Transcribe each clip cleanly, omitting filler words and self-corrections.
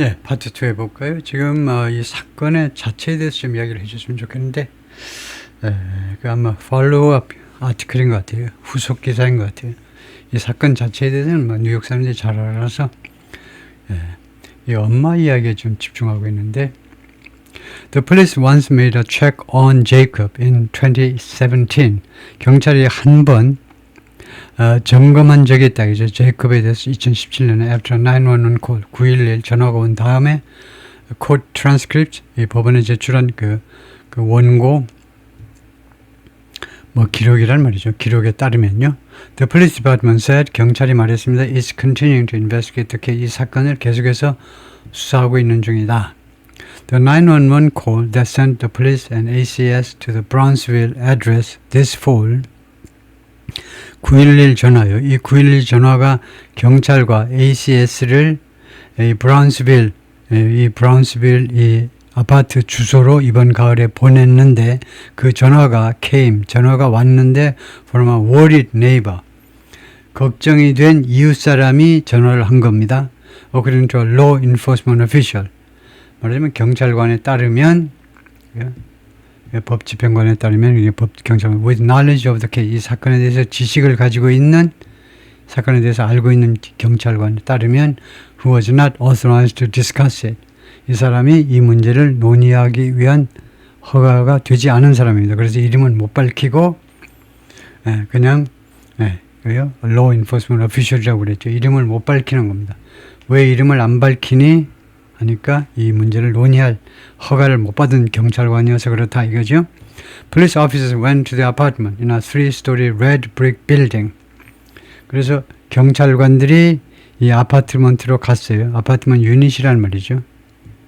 예, 파트 2 해볼까요? 지금 이 사건의 자체에 대해서 좀 이야기를 해줬으면 좋겠는데, 그 아마 팔로우업 아티클인 것 같아요. 후속 기사인 것 같아요. 이 사건 자체에 대해서는 뉴욕 사람들이 잘 알아서 이 엄마 이야기에 좀 집중하고 있는데, The police once made a check on Jacob in 2017. 경찰이 한 번 점검한 적이 있다. 이제 제이콥에 대해서 2017년에 after 911 call 911 전화가 온 다음에 court transcript 이 법원에 제출한 그 원고 기록이란 말이죠. 기록에 따르면요. The police department said 경찰이 말했습니다. Is continuing to investigate the case. 이 사건을 계속해서 수사하고 있는 중이다. The 911 call that sent the police and ACS to the Brownsville address this fall 911 전화요. 이 911 전화가 경찰과 ACS를 이 브라운스빌 이 아파트 주소로 이번 가을에 보냈는데 그 전화가 왔는데 from a worried neighbor 걱정이 된 이웃 사람이 전화를 한 겁니다. According to a law enforcement official 말하자면 경찰관에 따르면 법 집행관에 따르면 이게 경찰관 with knowledge of the case 이 사건에 대해서 지식을 가지고 있는 사건에 대해서 알고 있는 경찰관에 따르면 who was not authorized to discuss it 이 사람이 이 문제를 논의하기 위한 허가가 되지 않은 사람입니다. 그래서 이름은 못 밝히고 그냥 law enforcement official이라고 그랬죠. 이름을 못 밝히는 겁니다. 왜 이름을 안 밝히니? 하니까 이 문제를 논의할 허가를 못 받은 경찰관이어서 그렇다 이거죠. Police officers went to the apartment in a 3-story red brick building. 그래서 경찰관들이 이 아파트먼트로 갔어요. 아파트먼트 유닛이란 말이죠.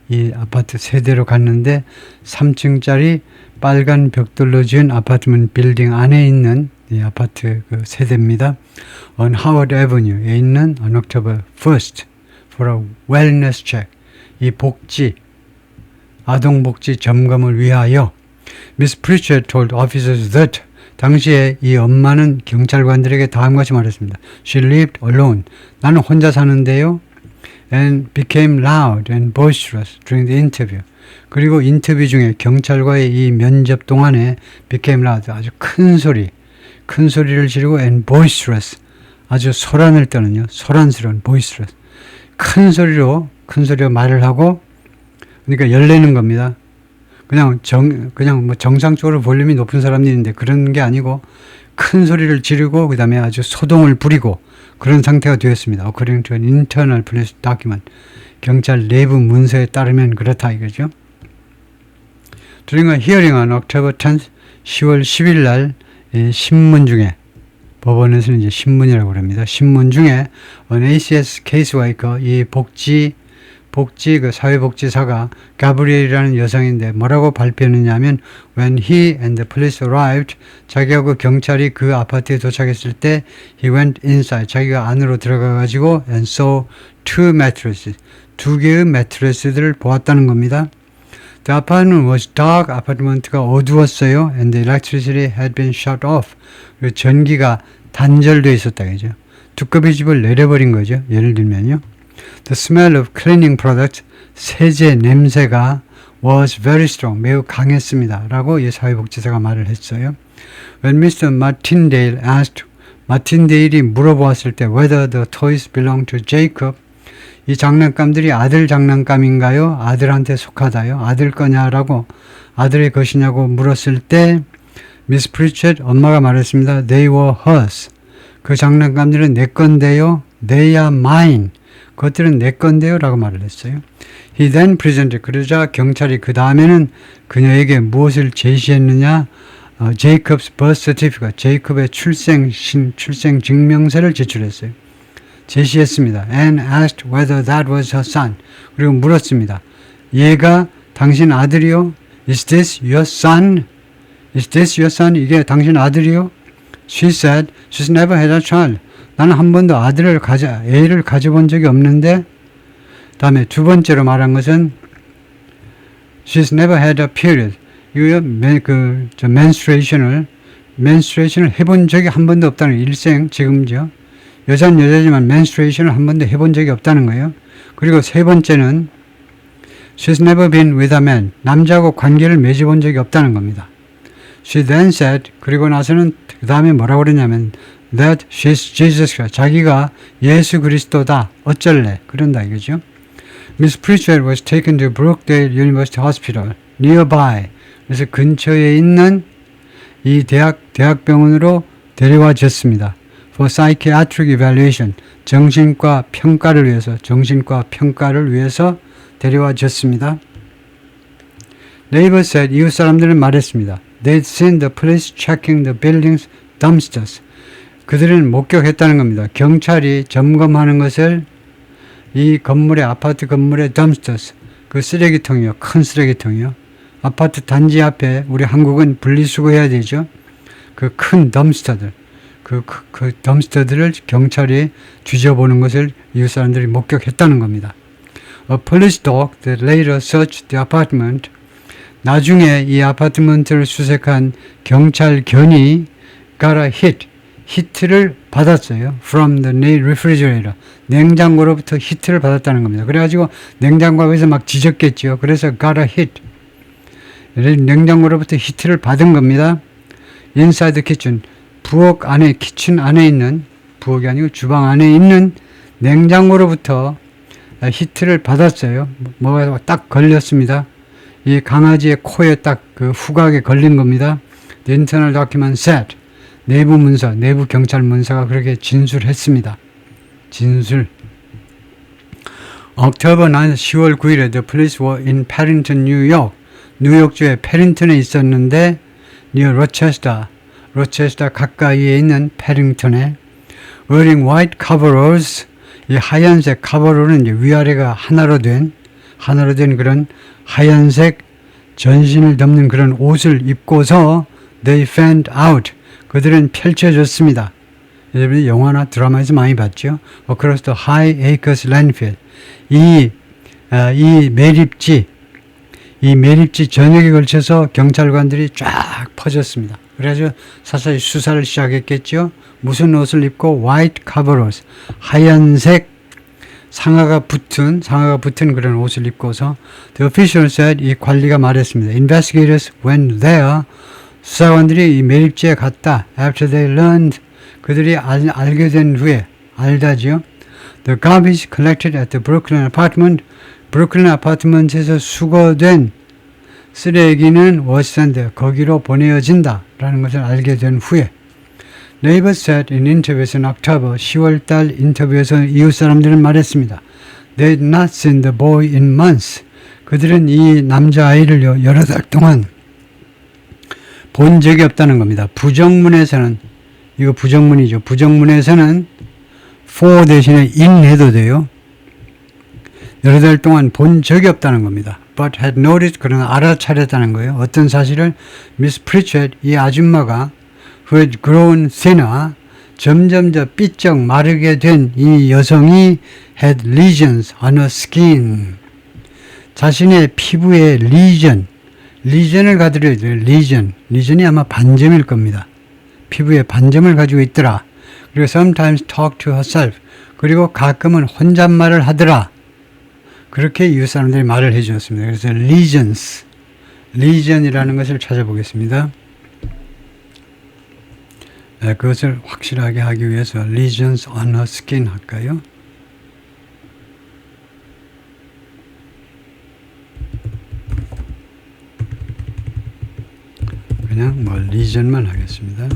이 아파트 세대로 갔는데 3층짜리 빨간 벽돌로 지은 아파트먼트 빌딩 안에 있는 이 아파트 그 세대입니다. On Howard Avenue에 있는 on October 1st for a wellness check. 이 아동복지 점검을 위하여 Miss Pritchett told officers that 당시에 이 엄마는 경찰관들에게 다음과 같이 말했습니다. She lived alone. 나는 혼자 사는데요. And became loud and boisterous during the interview. 그리고 인터뷰 중에 경찰과의 이 면접 동안에 became loud. 아주 큰 소리를 지르고 and boisterous. 아주 소란을 떠는요. 소란스러운 boisterous. 큰 소리로 말을 하고 그러니까 열내는 겁니다. 그냥 정상적으로 볼륨이 높은 사람들인데 그런 게 아니고 큰 소리를 지르고 그 다음에 아주 소동을 부리고 그런 상태가 되었습니다. According to an internal police document. 경찰 내부 문서에 따르면 그렇다 이거죠. During a hearing on October 10th, 10월 10일 날 신문 중에 법원에서는 이제 신문이라고 합니다. 신문 중에 an ACS caseworker 이 사회복지사가 가브리엘이라는 여성인데 뭐라고 발표했느냐면 when he and the police arrived 자기하고 경찰이 그 아파트에 도착했을 때 he went inside 자기가 안으로 들어가 가지고 and saw 2 mattresses 2개의 매트레스들을 보았다는 겁니다. The apartment was dark 아파트먼트가 어두웠어요. And the electricity had been shut off 그리고 전기가 단절되어 있었다 그죠. 두꺼비 집을 내려버린 거죠. 예를 들면요. The smell of cleaning products, 세제 냄새가 was very strong, 매우 강했습니다. 라고 이 사회복지사가 말을 했어요. When Mr. Martindale asked, 마틴데일이 물어보았을 때 whether the toys belong to Jacob, 이 장난감들이 아들 장난감인가요? 아들한테 속하다요? 아들 거냐라고 아들의 것이냐고 물었을 때 Miss Pritchett 엄마가 말했습니다. They were hers. 그 장난감들은 내 건데요. They are mine. 그것들은 내 건데요 라고 말을 했어요. He then presented 그러자 경찰이 그 다음에는 그녀에게 무엇을 제시했느냐 Jacob's birth certificate 제이콥의 출생 증명서를 제출했어요. 제시했습니다. And asked whether that was her son. 그리고 물었습니다. 얘가 당신 아들이요? Is this your son? Is this your son? 이게 당신 아들이요? She said she's never had a child. 나는 한 번도 애를 가져본 적이 없는데 다음에 두 번째로 말한 것은 she's never had a period. 이거 menstruation을 해본 적이 한 번도 없다는 거예요. 일생 지금죠. 여자는 여자지만 menstruation을 한 번도 해본 적이 없다는 거예요. 그리고 세 번째는 She's never been with a man. 남자하고 관계를 맺어본 적이 없다는 겁니다. She then said, 그리고 나서는 그 다음에 뭐라고 그러냐면 that she's Jesus Christ. 자기가 예수 그리스도다. 어쩔래? 그런다 이거죠. Miss Pritchard was taken to Brookdale University Hospital nearby. 그래서 근처에 있는 이 대학병원으로 데려와졌습니다. For psychiatric evaluation. 정신과 평가를 위해서 데려와졌습니다. Neighbors said, 이웃 사람들은 말했습니다. They'd seen the police checking the building's dumpsters. 그들은 목격했다는 겁니다. 경찰이 점검하는 것을 이 건물의 아파트 건물의 dumpsters, 그 쓰레기통이요, 큰 쓰레기통이요. 아파트 단지 앞에 우리 한국은 분리수거해야 되죠. 그 큰 덤스터들, 그 덤스터들을 경찰이 뒤져보는 것을 이웃 사람들이 목격했다는 겁니다. A police dog that later searched the apartment. 나중에 이 아파트먼트를 수색한 경찰 견이 got a 히트를 받았어요. From the refrigerator. 냉장고로부터 히트를 받았다는 겁니다. 그래가지고 냉장고에서 막 지졌겠죠. 그래서 got a hit. 냉장고로부터 히트를 받은 겁니다. Inside the kitchen. 부엌 안에, 키친 안에 있는, 부엌이 아니고 주방 안에 있는 냉장고로부터 히트를 받았어요. 뭐가 딱 걸렸습니다. 이 강아지의 코에 딱 그 후각에 걸린 겁니다. The internal document said. 내부 문서, 내부 경찰 문서가 그렇게 진술했습니다. 진술. October 9th, 10월 9일에 the police were in Paddington, New York. 뉴욕주의 패링턴에 있었는데 near 로체스터 가까이에 있는 패링턴에 wearing white coveralls. 이 하얀색 coverall은 이제 위아래가 하나로 된 그런 하얀색 전신을 덮는 그런 옷을 입고서 they fanned out. 그들은 펼쳐졌습니다. 여러분이 영화나 드라마에서 많이 봤죠. Across the High Acres Landfill. 이 매립지 전역에 걸쳐서 경찰관들이 쫙 퍼졌습니다. 그래서 사사히 수사를 시작했겠죠. 무슨 옷을 입고 white coveralls, 하얀색 상하가 붙은 그런 옷을 입고서 the official said, 이 관리가 말했습니다. Investigators went there. 수사관들이 이 매립지에 갔다. After they learned, 그들이 알게 된 후에 알다지요. The garbage collected at the Brooklyn apartment. 브루클린 아파트먼트에서 수거된 쓰레기는 was sent, 거기로 보내어진다 라는 것을 알게 된 후에 Neighbors said in interviews in October, 10월달 인터뷰에서 이웃 사람들은 말했습니다. They had not seen the boy in months. 그들은 이 남자아이를 여러 달 동안 본 적이 없다는 겁니다. 부정문에서는, 이거 부정문이죠. 부정문에서는 for 대신에 in 해도 돼요. 여러 달 동안 본 적이 없다는 겁니다. But had noticed, 그러나 알아차렸다는 거예요. 어떤 사실을 Miss Pritchard, 이 아줌마가 who had grown thinner, 점점 더 삐쩍 마르게 된 이 여성이 had lesions on her skin. 자신의 피부에 리전을 가지고 있어요. 리전이 아마 반점일 겁니다. 피부에 반점을 가지고 있더라. 그리고 sometimes talk to herself. 그리고 가끔은 혼잣말을 하더라. 그렇게 이웃 사람들이 말을 해주었습니다. 그래서 lesion이라는 것을 찾아보겠습니다. 그것을 확실하게 하기 위해서 lesions on her skin 할까요? 그냥 뭐 lesion만 하겠습니다.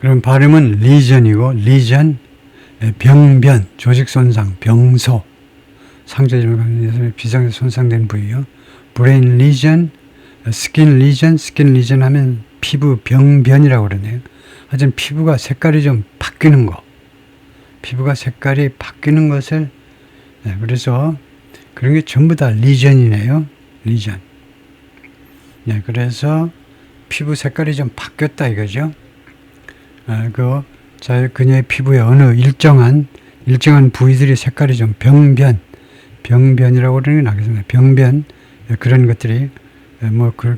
그럼 발음은 lesion이고 lesion, 병변, 조직손상, 병소, 상대적으로 비상에 손상된 부위요. brain lesion, skin lesion 하면 피부 병변이라고 그러네요. 하여튼 피부가 색깔이 좀 바뀌는 거. 피부가 색깔이 바뀌는 것을, 그래서 그런 게 전부 다 lesion이네요. lesion. 그래서 피부 색깔이 좀 바뀌었다 이거죠. 그녀의 피부에 어느 일정한 부위들이 색깔이 좀 병변이라고 그러는 게 나겠습니다. 병변, 그런 것들이,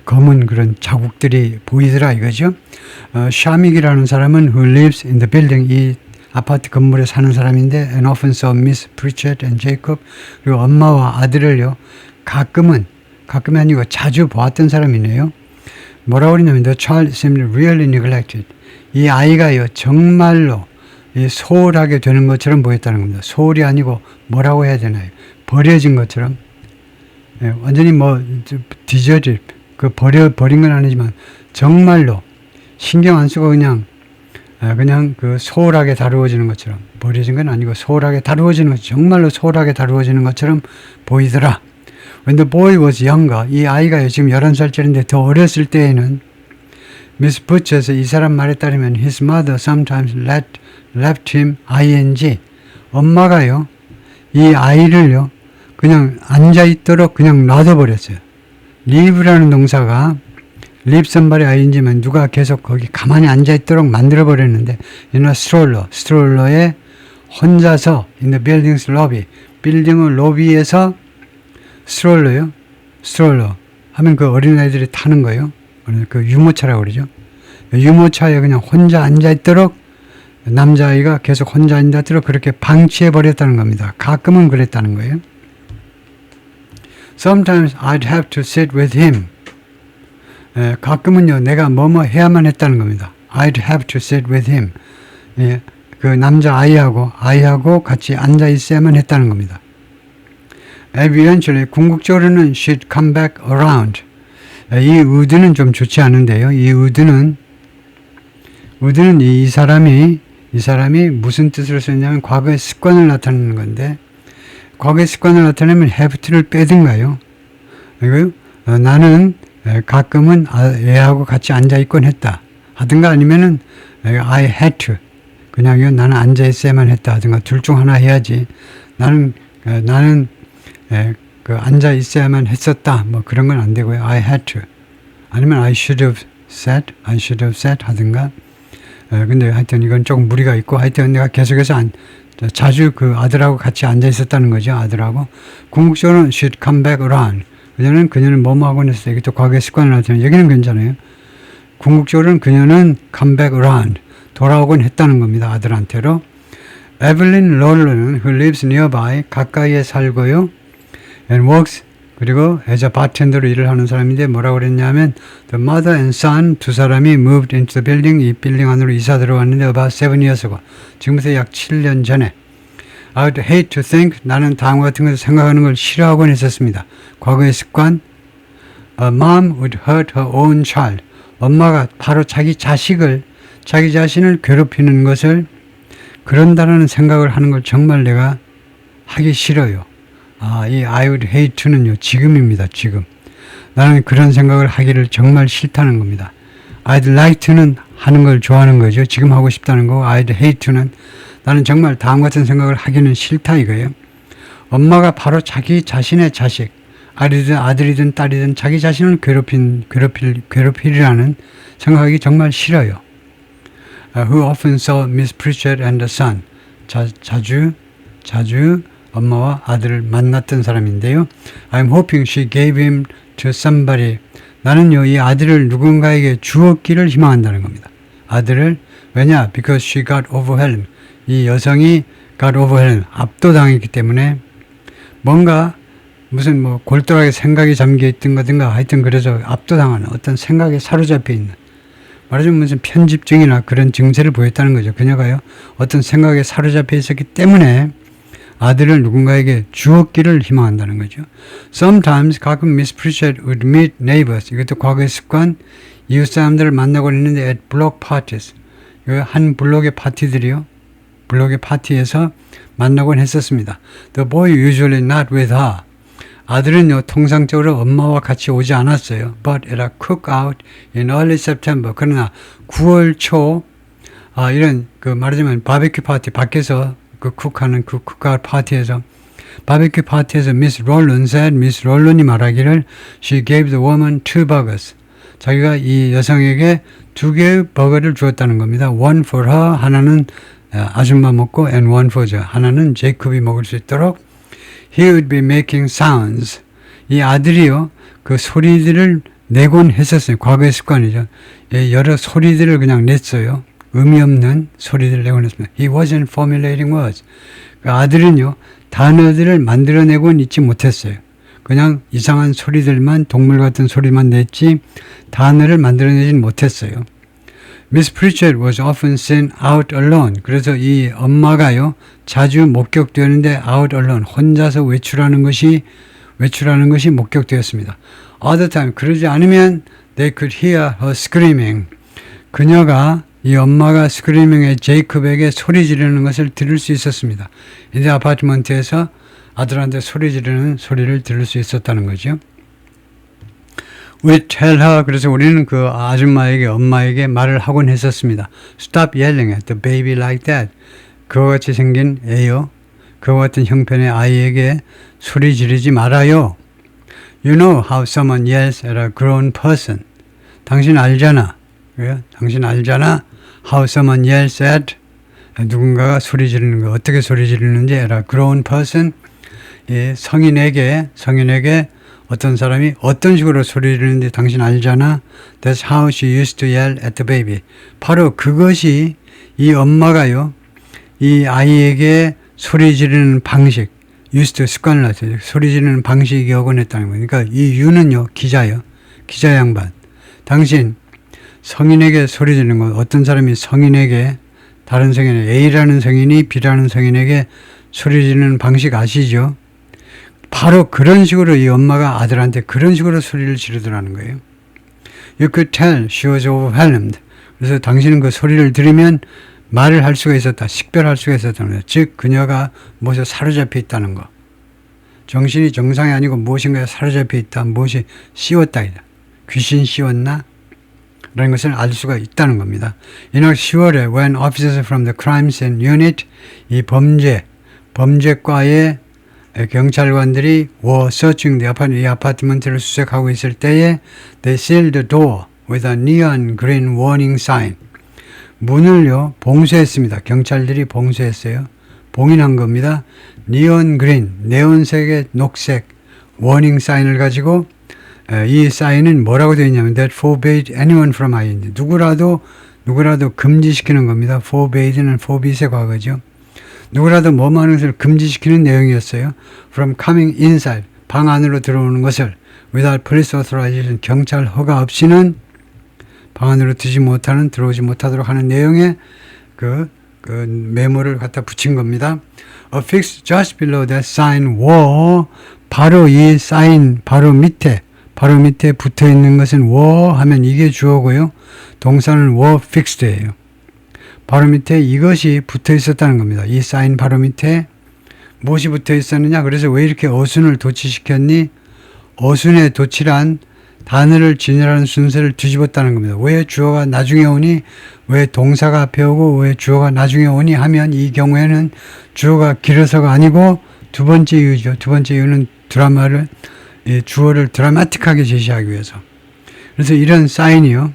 검은 그런 자국들이 보이더라 이거죠. 샤믹이라는 사람은 who lives in the building, 이 아파트 건물에 사는 사람인데 and often saw Miss Pritchett and Jacob. 그리고 엄마와 아들을요 가끔이 아니고 자주 보았던 사람이네요. 뭐라고 그러냐면 the child seemed really neglected. 이 아이가요 정말로 소홀하게 되는 것처럼 보였다는 겁니다. 소홀이 아니고 뭐라고 해야 되나요? 버려진 것처럼. 완전히 디저트 버린 건 아니지만 정말로 신경 안 쓰고 그냥 그 소홀하게 다루어지는 것처럼, 버려진 건 아니고 소홀하게 다루어지는 것, 정말로 소홀하게 다루어지는 것처럼 보이더라. When the boy was younger, 이 아이가 지금 11살짜리인데 더 어렸을 때에는 Miss Butch에서 이 사람 말에 따르면 his mother sometimes left him ing. 엄마가요 이 아이를요 그냥 앉아있도록 그냥 놔둬버렸어요. leave라는 동사가 leave somebody ing면 누가 계속 거기 가만히 앉아있도록 만들어버렸는데 stroller에 혼자서 in the building's lobby, 빌딩의 로비에서 stroller 하면 그 어린아이들이 타는 거예요. 그 유모차라고 그러죠. 유모차에 그냥 혼자 앉아있도록 남자아이가 계속 혼자 앉아있도록 그렇게 방치해버렸다는 겁니다. 가끔은 그랬다는 거예요. Sometimes I'd have to sit with him. 가끔은요 내가 뭐뭐 해야만 했다는 겁니다. I'd have to sit with him. 그 남자 아이하고 같이 앉아 있어야만 했다는 겁니다. Eventually 궁극적으로는 she'd come back around. 이 의도는 좀 좋지 않은데요. 이 의도는 이 사람이 무슨 뜻으로 썼냐면 과거의 습관을 나타내는 건데, 과거의 습관을 나타내면 have를 빼든가요. 그리고 나는 가끔은 애하고 같이 앉아 있곤 했다 하든가, 아니면은 I had to, 그냥요 나는 앉아 있어야만 했다 하든가, 둘 중 하나 해야지. 나는 그 앉아 있어야만 했었다, 뭐 그런 건 안 되고요. I had to, 아니면 I should have sat 하든가. 근데 하여튼 이건 조금 무리가 있고, 하여튼 내가 계속해서 자주 그 아들하고 같이 앉아 있었다는 거죠. 아들하고. 궁극적으로는 she'd come back around. 그녀는 뭐뭐 하곤 했어요. 이게 또 과거의 습관을 나타내는, 여기는 괜찮아요. 궁극적으로는 그녀는 come back around, 돌아오곤 했다는 겁니다. 아들한테로. 에블린 롤러는 who lives nearby, 가까이에 살고요. and works, 그리고 as a bartender로 일을 하는 사람인데 뭐라고 그랬냐면 the mother and son, 두 사람이 moved into the building, 이 빌딩 안으로 이사 들어왔는데 about 7 years ago, 지금부터 약 7년 전에. I would hate to think, 나는 다음과 같은 것을 생각하는 걸 싫어하곤 했었습니다. 과거의 습관. A mom would hurt her own child. 엄마가 바로 자기 자신을 괴롭히는 것을 그런다라는 생각을 하는 걸 정말 내가 하기 싫어요. 이 I would hate to는요, 지금입니다. 지금. 나는 그런 생각을 하기를 정말 싫다는 겁니다. I'd like to는 하는 걸 좋아하는 거죠. 지금 하고 싶다는 거고, I'd hate to는 나는 정말 다음 같은 생각을 하기는 싫다 이거예요. 엄마가 바로 자기 자신의 자식, 아들이든 딸이든 자기 자신을 괴롭히리라는 생각하기 정말 싫어요. Who often saw Miss Pritchett and the son. 자주 엄마와 아들을 만났던 사람인데요. I'm hoping she gave him to somebody. 나는요, 이 아들을 누군가에게 주었기를 희망한다는 겁니다. 아들을, 왜냐? Because she got overwhelmed. 이 여성이 got overwhelmed, 압도당했기 때문에 뭔가 무슨 골똘하게 생각이 잠겨 있던 거든가, 하여튼 그래서 압도당하는 어떤 생각에 사로잡혀 있는, 말하자면 무슨 편집증이나 그런 증세를 보였다는 거죠. 그녀가요, 어떤 생각에 사로잡혀 있었기 때문에 아들을 누군가에게 주었기를 희망한다는 거죠. Sometimes, 가끔 Miss Pritchett would meet neighbors. 이것도 과거의 습관. 이웃 사람들을 만나고 있는데 at block parties. 한 블록의 파티들이요. 블록의 파티에서 만나곤 했었습니다. The boy usually not with her. 아들은요, 통상적으로 엄마와 같이 오지 않았어요. But at a cookout in early September. 그러나 9월 초, 이런, 말하자면 바베큐 파티, 밖에서 쿡하는 쿡아웃 파티에서, 바베큐 파티에서 Miss 롤런이 말하기를 she gave the woman 2 burgers. 자기가 이 여성에게 2개의 버거를 주었다는 겁니다. One for her, 하나는 아줌마 먹고, and one for her, 하나는 제이콥이 먹을 수 있도록. He would be making sounds. 이 아들이요, 그 소리들을 내곤 했었어요. 과거의 습관이죠. 여러 소리들을 그냥 냈어요. 의미 없는 소리들을 내곤 했습니다. He wasn't formulating words. 그 아들은요, 단어들을 만들어내고는 있지 못했어요. 그냥 이상한 소리들만, 동물 같은 소리만 냈지 단어를 만들어내진 못했어요. Miss Pritchard was often seen out alone. 그래서 이 엄마가요, 자주 목격되는데 out alone, 혼자서 외출하는 것이 목격되었습니다. Other time, 그러지 않으면 they could hear her screaming. 그녀가 이 엄마가 스크리밍에 제이콥에게 소리 지르는 것을 들을 수 있었습니다. 이 아파트먼트에서 아들한테 소리 지르는 소리를 들을 수 있었다는 거죠. We tell her, 그래서 우리는 그 아줌마에게, 엄마에게 말을 하곤 했었습니다. Stop yelling at the baby like that. 그와 같이 생긴 애요, 그와 같은 형편의 아이에게 소리 지르지 말아요. You know how someone yells at a grown person. 당신 알잖아. 그래요? 당신 알잖아. How someone yells at, 누군가가 소리 지르는 거, 어떻게 소리 지르는지 at a grown person. 예, 성인에게 어떤 사람이 어떤 식으로 소리 지르는지 당신 알잖아. That's how she used to yell at the baby. 바로 그것이 이 엄마가요, 이 아이에게 소리 지르는 방식, used to 습관을 났어요. 소리 지르는 방식이 어긋냈다는 거예요. 그러니까 이 유는요, 기자 양반. 당신 성인에게 소리 지르는 거, 어떤 사람이 성인에게, 다른 성인에게, A라는 성인이 B라는 성인에게 소리 지르는 방식 아시죠? 바로 그런 식으로 이 엄마가 아들한테 그런 식으로 소리를 지르더라는 거예요. You could tell she was overwhelmed. 그래서 당신은 그 소리를 들으면 말을 할 수가 있었다. 식별할 수가 있었다는 거예요. 즉 그녀가 무엇에 사로잡혀 있다는 거. 정신이 정상이 아니고 무엇인가에 사로잡혀 있다. 무엇이 씌웠다. 귀신 씌웠나? 라는 것을 알 수가 있다는 겁니다. 이날 10월에 when officers from the crime scene unit, 이 범죄과의 경찰관들이 were searching 이 아파트먼트를 수색하고 있을 때에 they sealed the door with a neon green warning sign. 문을요, 봉쇄했습니다. 경찰들이 봉쇄했어요. 봉인한 겁니다. neon green, 네온색의 녹색 warning sign을 가지고 이 사인은 뭐라고 되어 있냐면 that forbade anyone from IND. 누구라도 금지시키는 겁니다. forbade는 forbid의 과거죠. 누구라도 뭐만 하는 것을 금지시키는 내용이었어요. From coming inside, 방 안으로 들어오는 것을 without police authorization, 경찰 허가 없이는 방 안으로 들어오지 못하도록 하는 내용의 그 메모를 갖다 붙인 겁니다. Affixed just below that sign were, 바로 이 사인 바로 밑에 붙어 있는 것은 were 하면 이게 주어고요. 동사는 were fixed예요. 바로 밑에 이것이 붙어 있었다는 겁니다. 이 사인 바로 밑에 무엇이 붙어 있었느냐? 그래서 왜 이렇게 어순을 도치시켰니? 어순의 도치란 단어를 진열하는 순서를 뒤집었다는 겁니다. 왜 주어가 나중에 오니? 왜 동사가 앞에 오고 왜 주어가 나중에 오니? 하면 이 경우에는 주어가 길어서가 아니고 두 번째 이유죠. 두 번째 이유는 주어를 드라마틱하게 제시하기 위해서. 그래서 이런 사인이요.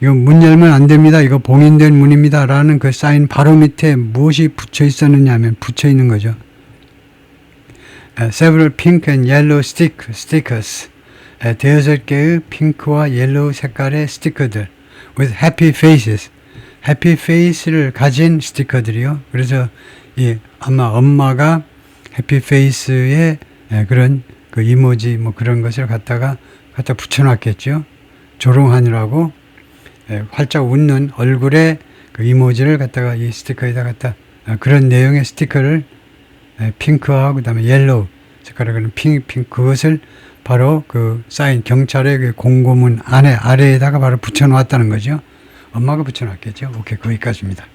이거 문 열면 안 됩니다. 이거 봉인된 문입니다. 라는 그 사인 바로 밑에 무엇이 붙여 있었느냐 하면 붙여 있는 거죠. Several pink and yellow stickers. 대여섯 개의 핑크와 옐로우 색깔의 스티커들. With happy faces. happy face를 가진 스티커들이요. 그래서 아마 엄마가 happy face의 그런 그 이모지 뭐 그런 것을 갖다 붙여놨겠죠. 조롱하느라고. 활짝 웃는 얼굴에 그 이모지를 갖다가 이 스티커에다 그런 내용의 스티커를 핑크하고 그다음에 옐로우 색깔의 그런 핑크 그것을 바로 그 사인 경찰의 그 공고문 아래에다가 바로 붙여놓았다는 거죠. 엄마가 붙여놨겠죠. 오케이, 거기까지입니다.